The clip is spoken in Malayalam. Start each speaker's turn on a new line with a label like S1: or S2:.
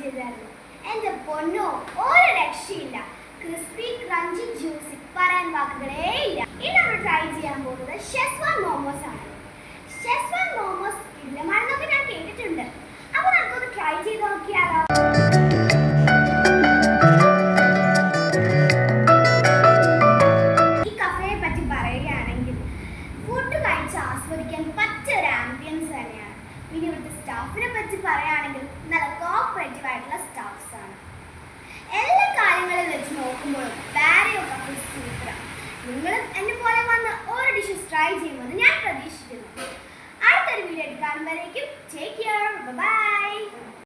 S1: ചെയ്തായിരുന്നു. എന്റെ പൊന്നോ, ഒരു രക്ഷയില്ല. ക്രിസ്പി ക്രഞ്ചി ജ്യൂസി, പറയാൻ വാക്കുകളേ ഇല്ല. ഇനി നമ്മൾ ട്രൈ ചെയ്യാൻ പോകുന്നത് ഷെസ്വാൻ മോമോസ് ആണ്. ഷെസ്വാൻ മോമോസ് ഇല്ലമാണെന്നൊക്കെ ഞാൻ കേട്ടിട്ടുണ്ട്. അപ്പോൾ നമുക്കൊന്ന് ട്രൈ ചെയ്ത്